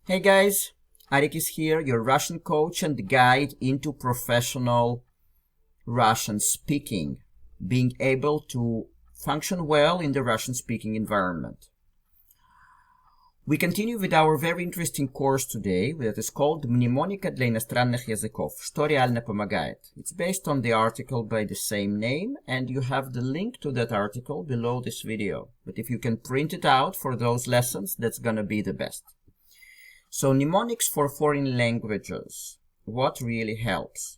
Hey guys, Arik is here, your Russian coach and guide into professional Russian speaking, being able to function well in the Russian speaking environment. We continue with our very interesting course today that is called «Мнемоника для иностранных языков. Что реально помогает». It's based on the article by the same name, and you have the link to that article below this video. But if you can print it out for those lessons, that's gonna be the best. So mnemonics for foreign languages. What really helps?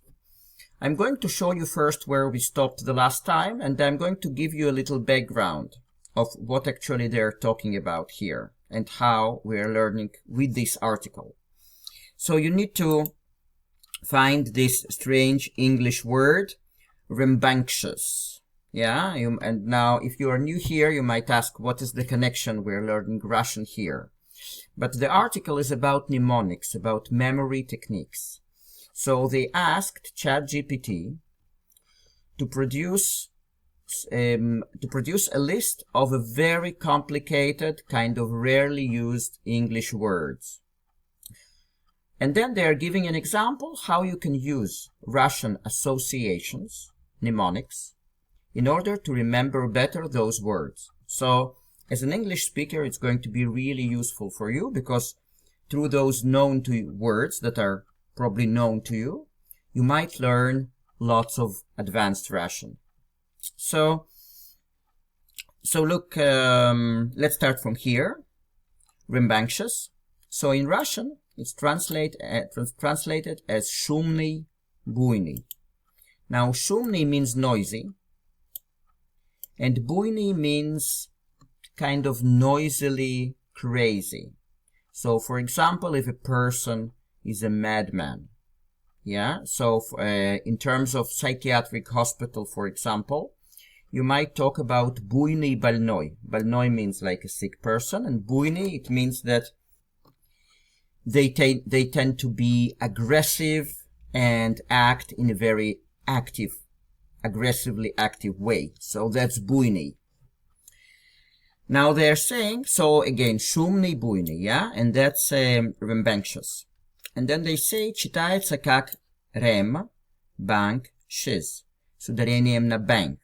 I'm going to show you first where we stopped the last time, and I'm going to give you a little background of what actually they're talking about here and how we're learning with this article. So you need to find this strange English word, rambunctious. Yeah, and now if you are new here, you might ask, what is the connection? We're learning Russian here. But the article is about mnemonics, about memory techniques. So they asked ChatGPT to produce a list of a very complicated, kind of rarely used English words. And then they are giving an example how you can use Russian associations, mnemonics, in order to remember better those words. So as an English speaker, it's going to be really useful for you because through those known to you words that are probably known to you, you might learn lots of advanced Russian. So look, let's start from here. Rambunctious. So in Russian, it's translated as шумный, буйный. Now, шумный means noisy, and буйный means kind of noisily crazy. So, for example, if a person is a madman, yeah, so in terms of psychiatric hospital, for example, you might talk about буйный больной. Больной means like a sick person, and буйный, it means that they tend to be aggressive and act in a very aggressively active way. So that's буйный. Now they're saying, so again, шумный, буйный, yeah, and that's rambunctious. And then they say, читается как рем, банк, шиз, с ударением на банк.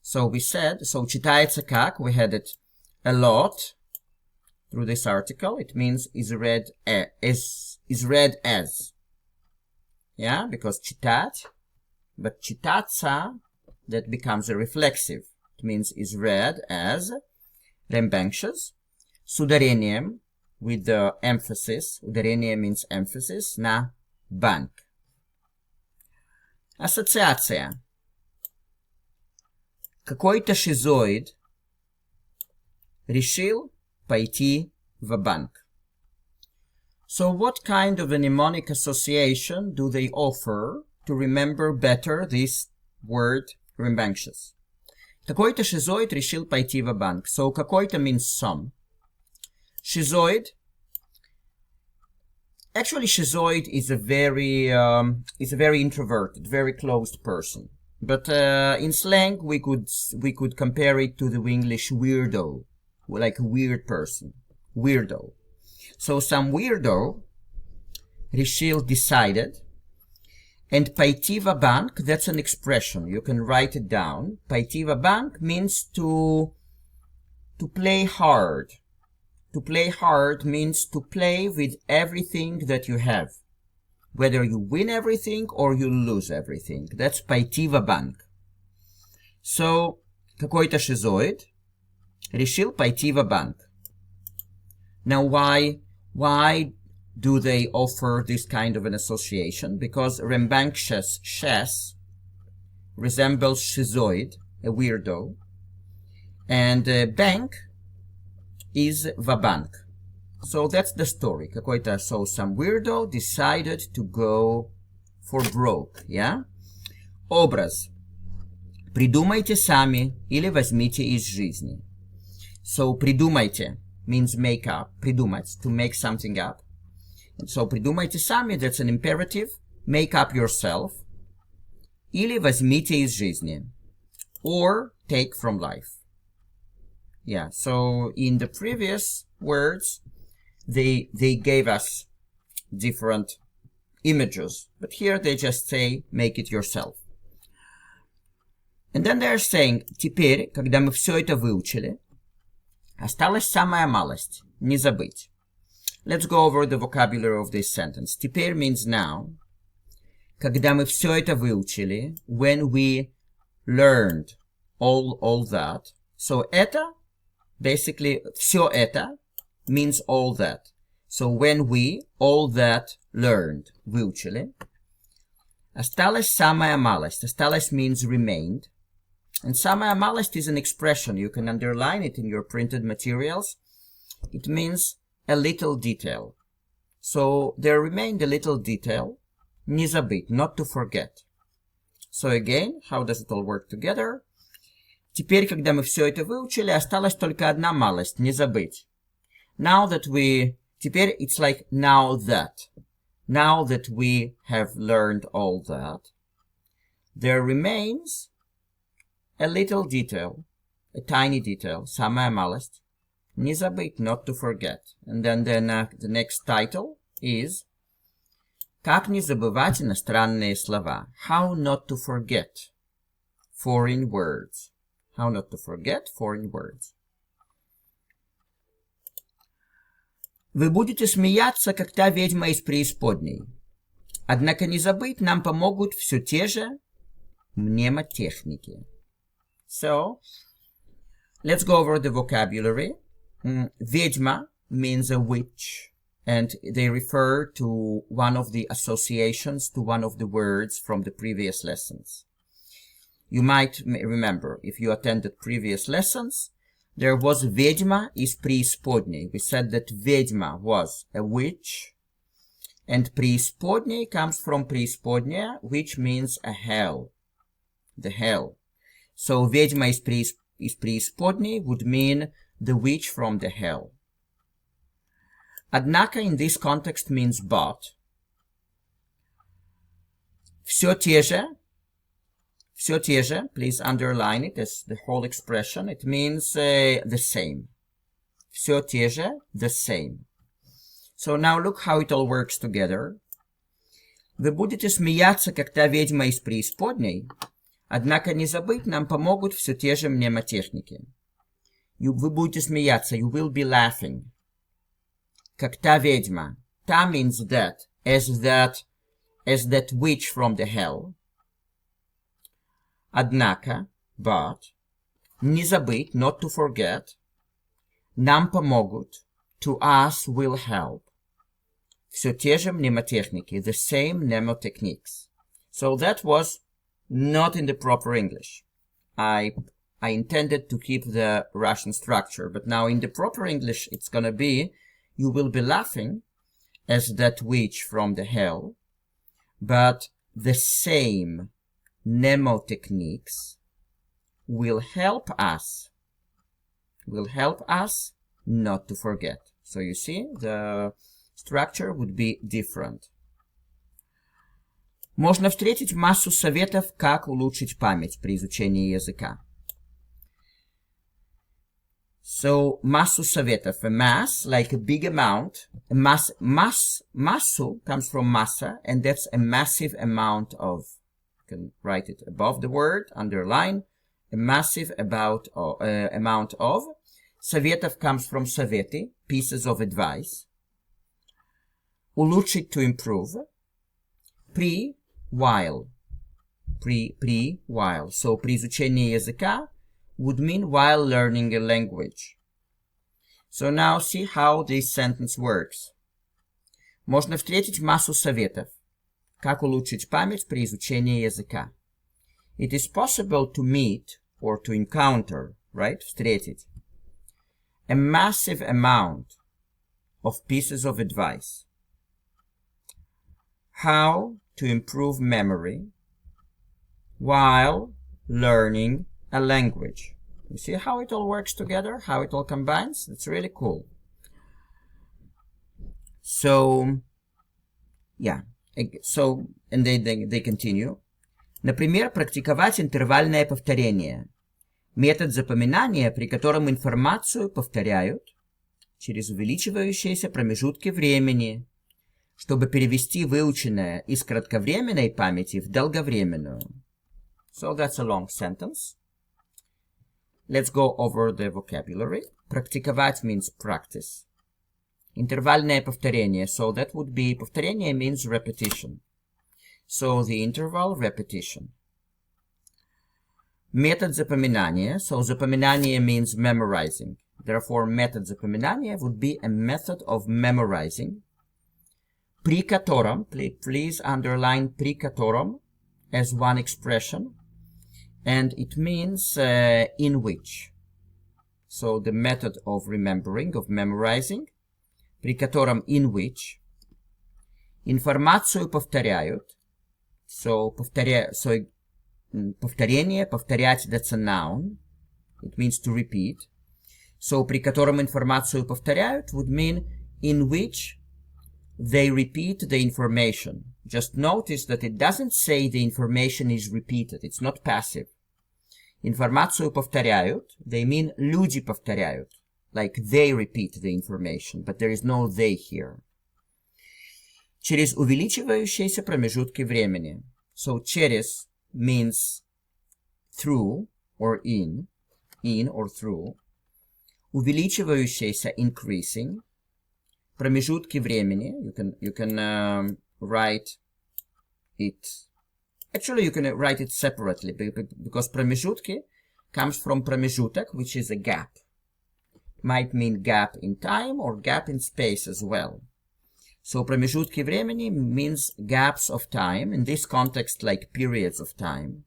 So we said, so читается как, we had it a lot through this article. It means is read as. Yeah, because читать, but читаться, that becomes a reflexive. It means is read as, rambunctious, с ударением, with the emphasis, ударение means emphasis, на банк. Ассоциация. Какой-то шизоид решил пойти в банк. So what kind of a mnemonic association do they offer to remember better this word rambunctious? Какой-то шизоид решил пойти в банк. So какой-то means some. Schizoid. Actually, schizoid is a very introverted, very closed person. But in slang, we could compare it to the English weirdo, like a weird person, weirdo. So some weirdo, решил, decided, and пойти в банк, that's an expression. You can write it down. Пойти в банк means to play hard. To play hard means to play with everything that you have. Whether you win everything or you lose everything. That's пойти в банк. So, какой-то шизоид решил пойти в банк. Now, why do they offer this kind of an association? Because rambunctious, shes, resembles schizoid, a weirdo, and bank is в банк. So that's the story. Какой-то, so some weirdo decided to go for broke, yeah? Образ. Придумайте сами или возьмите из жизни. So придумайте means make up. Придумать, to make something up. And so придумайте сами, that's an imperative. Make up yourself. Или возьмите из жизни. Or take from life. Yeah, so in the previous words, they gave us different images, but here they just say make it yourself. And then they're saying, теперь, когда мы все это выучили, осталась самая малость, не забыть. Let's go over the vocabulary of this sentence. Теперь means now. Когда мы все это выучили, when we learned all that. So это, basically, все это means all that. So when we, all that, learned, выучили. Осталась самая малость. Осталась means remained. And самая малость is an expression. You can underline it in your printed materials. It means a little detail. So there remained a little detail. Не забыть, not to forget. So again, how does it all work together? Теперь, когда мы все это выучили, осталась только одна малость, не забыть. Now that we... Теперь it's like now that. Now that we have learned all that, there remains a little detail, a tiny detail, самая малость. Не забыть, not to forget. And then the next title is Как не забывать иностранные слова? How not to forget foreign words. How not to forget foreign words. Вы будете смеяться, как та ведьма из преисподней. Однако не забыть нам помогут все те же мнемотехники. So, let's go over the vocabulary. Ведьма means a witch. And they refer to one of the associations, to one of the words from the previous lessons. You might remember, if you attended previous lessons, there was ведьма из преисподней. We said that ведьма was a witch, and преисподней comes from преисподняя, which means a hell, the hell. So ведьма из преисподней would mean the witch from the hell. Однако in this context means but. Все те же, please underline it as the whole expression. It means the same. Все те же, the same. So now look how it all works together. Вы будете смеяться, как та ведьма из преисподней, однако не забыть нам помогут все те же мнемотехники. Вы будете смеяться, you will be laughing. Как та ведьма. Та means that, as that witch from the hell. Однако, but, не забыть, not to forget, нам помогут, to us will help. Все те же мнемотехники, the same mnemotechniques. So that was not in the proper English. I intended to keep the Russian structure, but now in the proper English it's gonna be, you will be laughing as that witch from the hell, but the same mnemotechniques will help us not to forget. So you see, the structure would be different. Можно встретить массу советов, как улучшить память при изучении языка. So, массу советов, a mass, like a big amount. Массу comes from massa, and that's a massive amount of. You can write it above the word, underline, a massive amount of. Советов comes from советы, pieces of advice. Улучшить, to improve. While. While. So, при изучении языка would mean while learning a language. So now see how this sentence works. Можно встретить массу советов. Как улучшить память при изучении языка. It is possible to meet or to encounter, right? Встретить. A massive amount of pieces of advice. How to improve memory while learning a language. You see how it all works together, how it all combines? It's really cool. So, yeah. So, and they continue. Например, практиковать интервальное повторение. Метод запоминания, при котором информацию повторяют через увеличивающиеся промежутки времени, чтобы перевести выученное из кратковременной памяти в долговременную. So that's a long sentence. Let's go over the vocabulary. Практиковать means practice. Интервальное повторение. So that would be, повторение means repetition. So the interval repetition. Метод запоминания. So запоминание means memorizing. Therefore, метод запоминания would be a method of memorizing. При котором, please underline при котором as one expression. And it means in which. So the method of remembering, of memorizing. При котором in which. Информацию повторяют. So повторение, повторять, that's a noun. It means to repeat. So при котором информацию повторяют would mean in which they repeat the information. Just notice that it doesn't say the information is repeated. It's not passive. Информацию повторяют, they mean люди повторяют. Like they repeat the information, but there is no they here. Через увеличивающиеся промежутки времени. So через means through or in or through. Увеличивающиеся increasing. Промежутки времени. You can write it. Actually, you can write it separately because промежутки comes from промежуток, which is a gap. Might mean gap in time or gap in space as well. So промежутки времени means gaps of time, in this context like periods of time.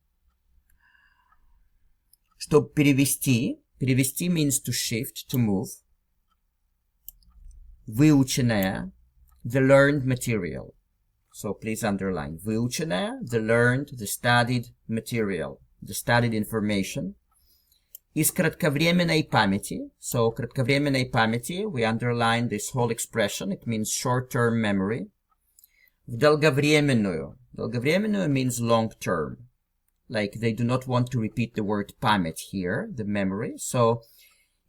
Чтобы перевести means to shift, to move. Выученное, the learned material. So please underline. Выученное, the learned, the studied material, the studied information. Из кратковременной памяти. So кратковременной памяти, we underline this whole expression. It means short-term memory. В долговременную. Долговременную means long-term. Like they do not want to repeat the word память here, the memory. So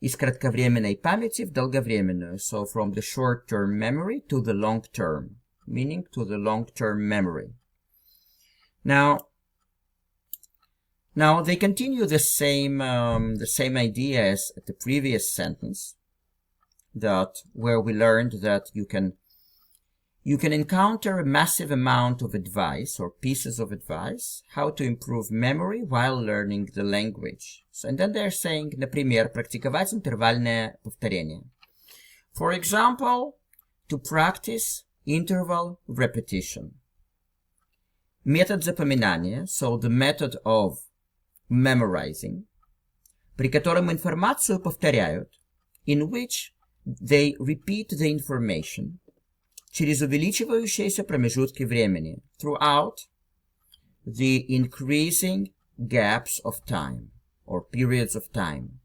из кратковременной памяти в долговременную. So from the short-term memory to the long-term. Meaning to the long-term memory. Now they continue the same idea as the previous sentence, that where we learned that you can encounter a massive amount of advice or pieces of advice, how to improve memory while learning the language. So, and then they're saying, например, практиковать интервальное повторение. For example, to practice interval repetition. Метод запоминания, so the method of memorizing, при котором информацию повторяют, in which they repeat the information, через увеличивающиеся промежутки времени, throughout the increasing gaps of time, or periods of time,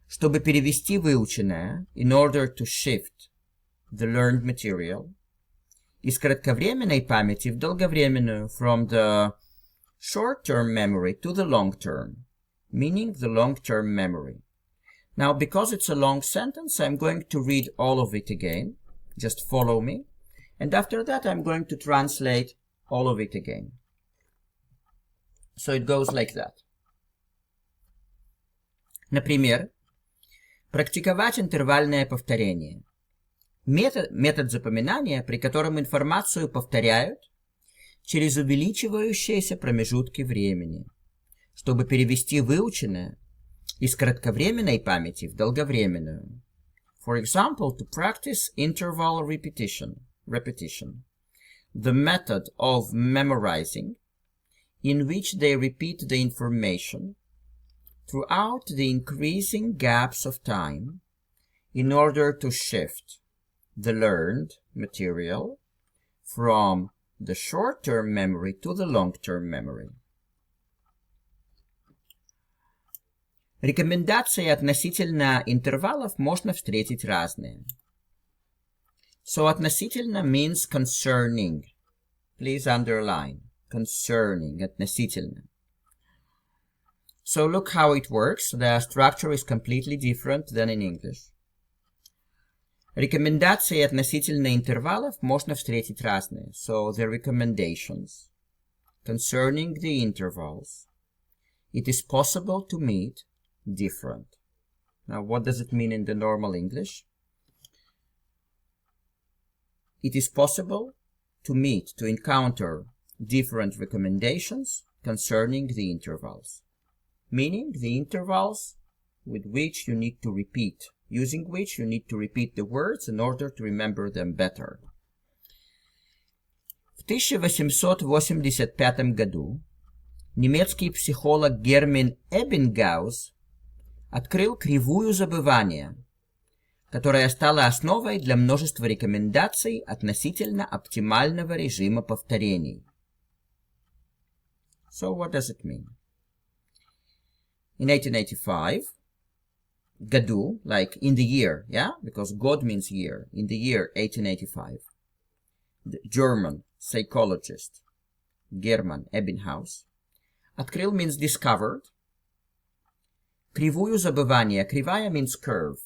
чтобы перевести выученное, in order to shift the learned material, из кратковременной памяти в долговременную, from the short-term memory to the long-term, meaning the long-term memory. Now, because it's a long sentence, I'm going to read all of it again. Just follow me. And after that, I'm going to translate all of it again. So it goes like that. Например, практиковать интервальное повторение. Метод запоминания, при котором информацию повторяют через увеличивающиеся промежутки времени, чтобы перевести выученное из кратковременной памяти в долговременную. For example, to practice interval repetition. The method of memorizing, in which they repeat the information throughout the increasing gaps of time in order to shift the learned material from the short-term memory to the long-term memory. Рекомендации относительно интервалов можно встретить разные. So относительно means concerning. Please underline. Concerning, относительно. So look how it works. The structure is completely different than in English. Рекомендации относительно интервалов можно встретить разные. So the recommendations concerning the intervals, it is possible to meet different. Now, what does it mean in the normal English? It is possible to meet, to encounter different recommendations concerning the intervals, meaning the intervals with which you need to repeat, using which you need to repeat the words in order to remember them better. В 1885 году немецкий психолог Герман Эббингаус открыл кривую забывания, которая стала основой для множества рекомендаций относительно оптимального режима повторений. So what does it mean? In 1885, году, like in the year, yeah? Because God means year. In the year 1885, the German psychologist German Ebbinghaus открыл means discovered. Кривую забывания. Кривая means curve.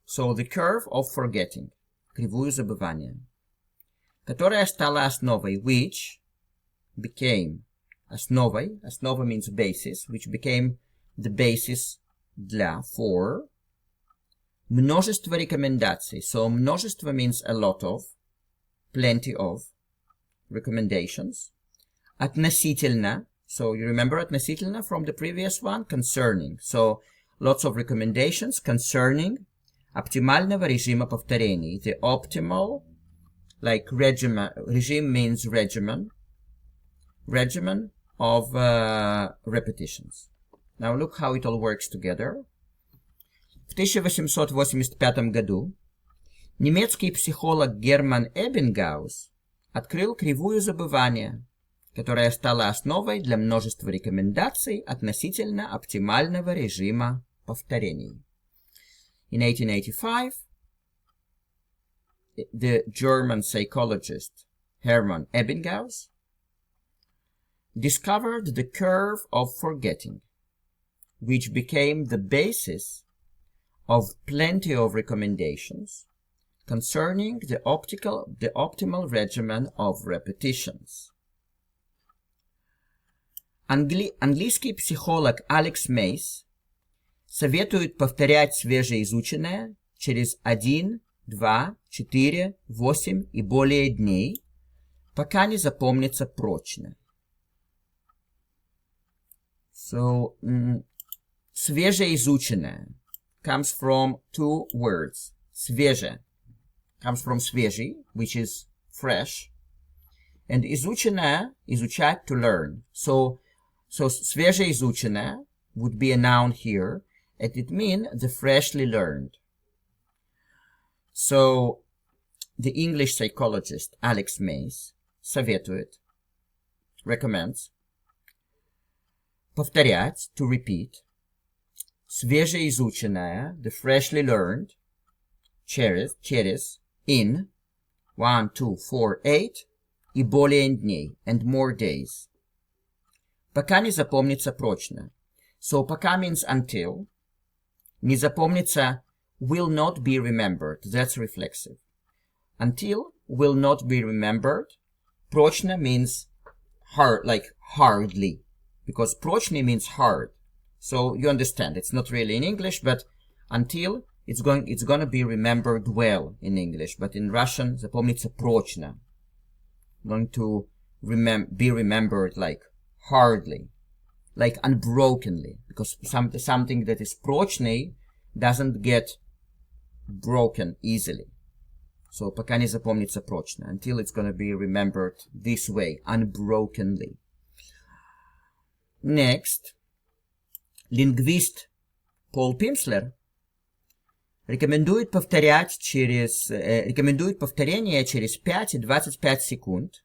So the curve of forgetting. Кривую забывания. Которая стала основой, which became основой. Основа means basis, which became the basis для, for, множество рекомендаций. So множество means a lot of, plenty of recommendations. Относительно. So you remember относительно from the previous one? Concerning. So lots of recommendations concerning оптимального режима повторений. The optimal, like regimen. Regime means regimen. Regimen of repetitions. Now look how it all works together. В 1885 году немецкий психолог Герман Эббингаус открыл кривую забывания, которая стала основой для множества рекомендаций относительно оптимального режима повторений. In 1885, the German psychologist Hermann Ebbinghaus discovered the curve of forgetting, which became the basis of plenty of recommendations concerning the optimal regimen of repetitions. Английский психолог Алекс Мейс советует повторять свежеизученное через 1, 2, 4, 8 и более дней, пока не запомнится прочно. So, свежеизученное comes from two words. Свеже comes from свежий, which is fresh, and изученное, изучать, to learn. So свежеизученное would be a noun here, and it means the freshly learned. So the English psychologist Alex Mays советует, recommends, повторять, to repeat, свежеизученное, the freshly learned, через, in, 1, 2, 4, 8, и более дней, and more days. Пока не запомнится прочно. So пока means until. Не запомнится will not be remembered. That's reflexive. Until will not be remembered. Прочно means hard, like hardly. Because прочный means hard. So you understand, it's not really in English, but until it's gonna be remembered well in English. But in Russian, запомнится прочно. Going to be remembered like hardly, like unbrokenly, because something that is прочный doesn't get broken easily. So пока не запомнится прочно, until it's going to be remembered this way, unbrokenly. Next, лингвист Пол Пимслер рекомендует повторение через 5 и 25 секунд,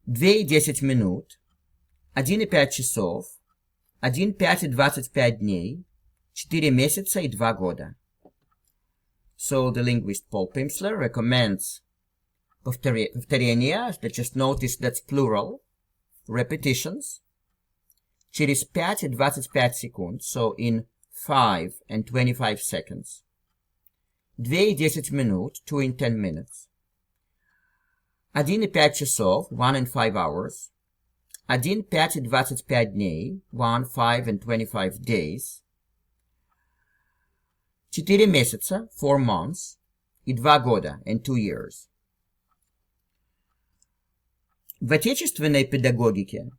2 и 10 минут, 1 и 5 часов, 1, 5 и 25 дней, 4 месяца и 2 года. So the linguist Paul Pimsleur recommends повторение, just notice that's plural, repetitions, через 5 и 25 секунд, so in 5 and 25 seconds, 2:10 минут, 2 in 10 minutes. 1,5 часов, 1 in 5 hours. 1,5 и 25 дней, 1, 5 and 25 days. 4 месяца, 4 months. И 2 года, and 2 years. В отечественной педагогике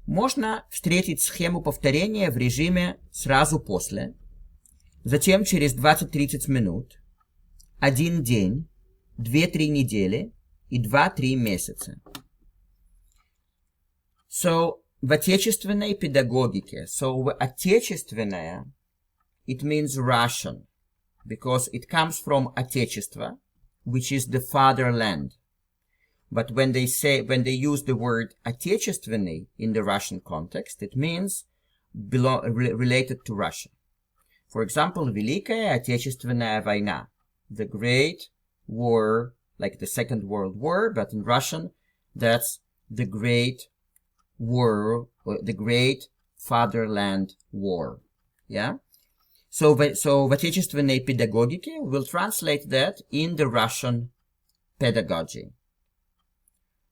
можно встретить схему повторения в режиме сразу после, затем через 20-30 минут, 1 день, 2-3 недели и 2-3 месяца. So, в отечественной педагогике, в отечественная, it means Russian, because it comes from отечество, which is the fatherland. But when they use the word отечественный in the Russian context, it means related to Russia. For example, Великая Отечественная война, the Great War, like the Second World War, but in Russian, that's the Great War, or the Great Fatherland War. Yeah? So в отечественной педагогике, we'll translate that in the Russian pedagogy.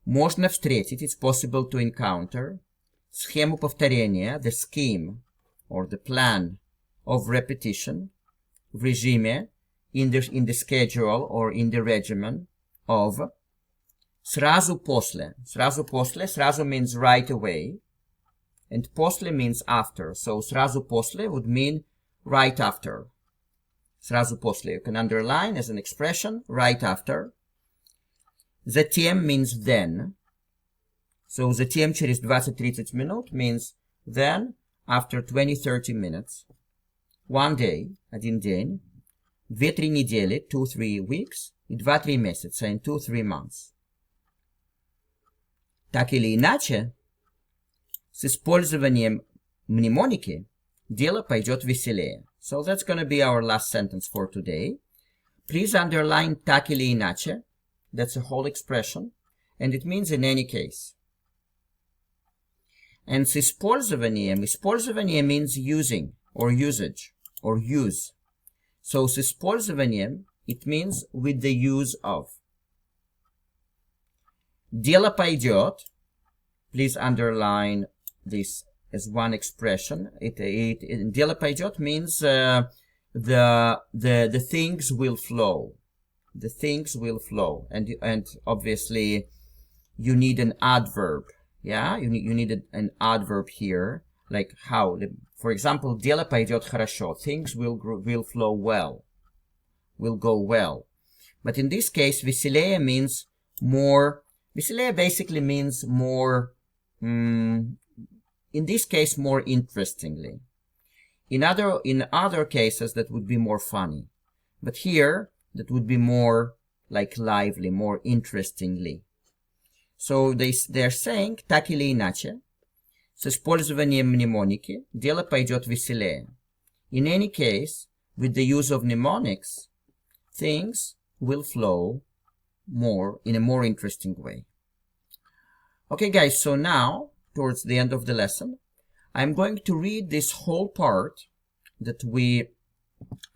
Можно встретить, it's possible to encounter, схему повторения, the scheme, or the plan of repetition, в режиме, in the schedule, or in the regimen of, сразу после. Сразу после, сразу means right away, and после means after. So сразу после would mean right after. Сразу после. You can underline as an expression, right after. Затем means then. So затем через 20-30 минут means then, after 20-30 minutes. 1 day, 1 день. 2-3 недели, 2-3 weeks. И 2-3 месяца, in 2-3 months. Так или иначе, с использованием мнемоники дело пойдет веселее. So that's going to be our last sentence for today. Please underline так или иначе. That's a whole expression, and it means in any case. And с использованием, использование means using, or usage, or use. So с использованием, it means with the use of. Дело пойдет, please underline this as one expression. Дело пойдет means the things will flow. The things will flow, and obviously you need an adverb. Yeah, you need an adverb here, like how. For example, дело пойдет хорошо. Things will flow well, will go well. But in this case, веселее means more. Веселее basically means more. In this case, more interestingly. In other cases, that would be more funny. But here, that would be more like lively, more interestingly. So they're saying, так или иначе, с использованием мнемоники, дело пойдет веселее. In any case, with the use of mnemonics, things will flow more, in a more interesting way. Okay guys, so now, towards the end of the lesson, I'm going to read this whole part that we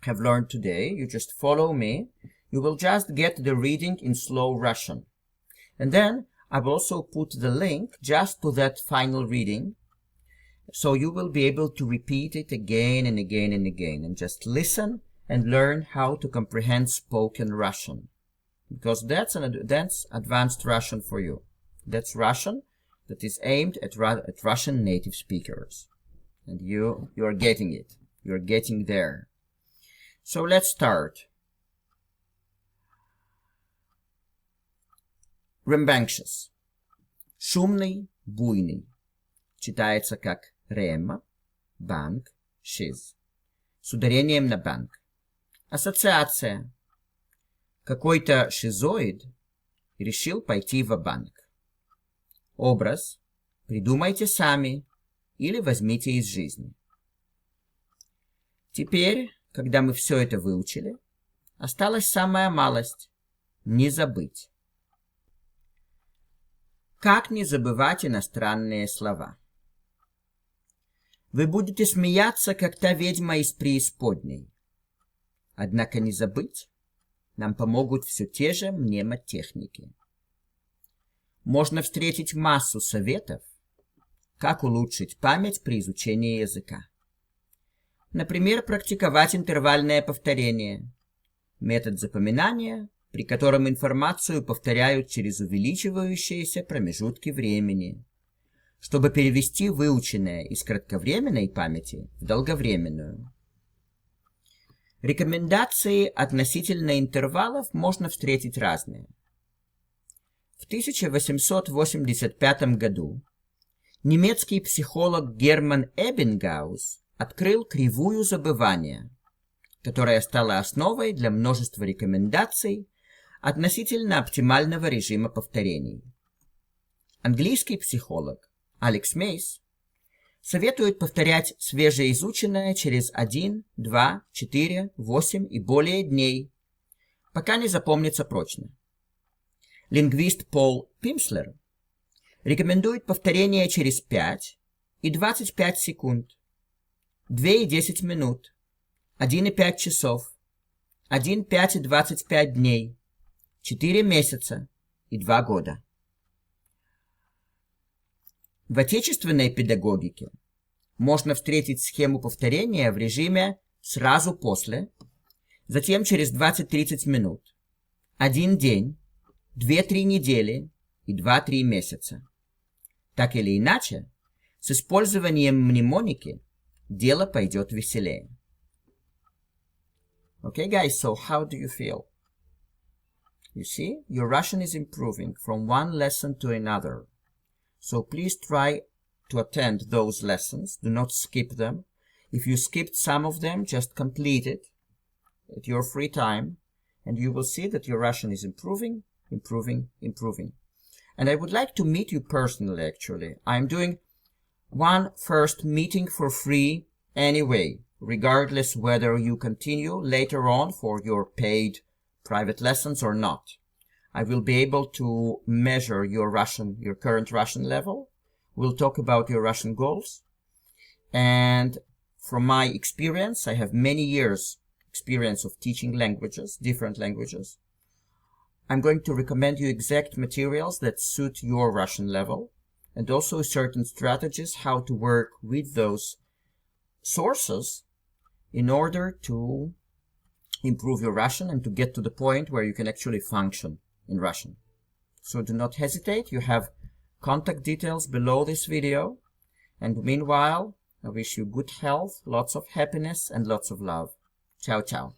have learned today. You just follow me. You will just get the reading in slow Russian. And then I will also put the link just to that final reading. So you will be able to repeat it again and again and again, and just listen and learn how to comprehend spoken Russian. Because that's advanced Russian for you. That's Russian that is aimed at Russian native speakers. And you are getting it. You're getting there. So let's start. Rambunctious. Шумный, буйный. Читается как рем, банк, шиз. С ударением на банк. Ассоциация. Какой-то шизоид решил пойти в банк. Образ. Придумайте сами или возьмите из жизни. Теперь, когда мы все это выучили, осталась самая малость – не забыть. Как не забывать иностранные слова? Вы будете смеяться, как та ведьма из преисподней. Однако не забыть нам помогут все те же мнемотехники. Можно встретить массу советов, как улучшить память при изучении языка. Например, практиковать интервальное повторение, метод запоминания, при котором информацию повторяют через увеличивающиеся промежутки времени, чтобы перевести выученное из кратковременной памяти в долговременную. Рекомендации относительно интервалов можно встретить разные. В 1885 году немецкий психолог Герман Эббингаус открыл кривую забывания, которая стала основой для множества рекомендаций относительно оптимального режима повторений. Английский психолог Алекс Мейс советует повторять свежеизученное через 1, 2, 4, 8 и более дней, пока не запомнится прочно. Лингвист Пол Пимслер рекомендует повторение через 5 и 25 секунд, 2 и 10 минут, 1 и 5 часов, 1, 5 и 25 дней, 4 месяца и 2 года. В отечественной педагогике можно встретить схему повторения в режиме сразу после, затем через 20-30 минут, 1 день, 2-3 недели и 2-3 месяца. Так или иначе, с использованием мнемоники дело пойдет веселее. Okay, guys, so how do you feel? You see, your Russian is improving from one lesson to another. So please try to attend those lessons. Do not skip them. If you skipped some of them, just complete it at your free time, and you will see that your Russian is improving. And I would like to meet you personally, actually. I'm doing one first meeting for free anyway, regardless whether you continue later on for your paid private lessons or not. I will be able to measure your current Russian level. We'll talk about your Russian goals. And from my experience, I have many years experience of teaching languages, different languages. I'm going to recommend you exact materials that suit your Russian level, and also certain strategies how to work with those sources in order to improve your Russian and to get to the point where you can actually function in Russian. So do not hesitate. You have contact details below this video. And meanwhile, I wish you good health, lots of happiness, and lots of love. Ciao, ciao.